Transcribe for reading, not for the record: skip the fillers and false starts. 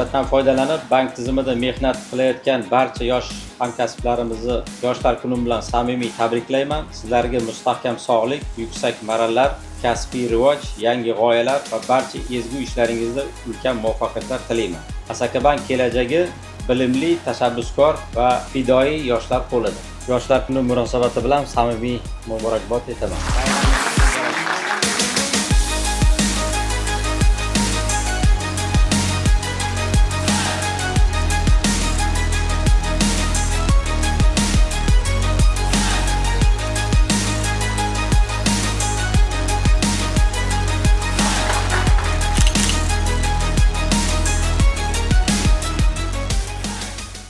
fursatdan foydalanib, bank tizimida mehnat qilayotgan barcha yosh hamkasblarimizni Yoshlar kuni bilan samimiy tabriklayman. Sizlarga mustahkam sog'lik, yuksak marralar, kasbiy rivoj, yangi g'oyalar va barcha ezgu ishlaringizda ulkan muvaffaqiyatlar tilayman. Asakabank kelajagi bilimli, tashabbuskor va fidoyi yoshlar qo'lida. Yoshlar kuni munosabati bilan samimiy muborakbod etaman.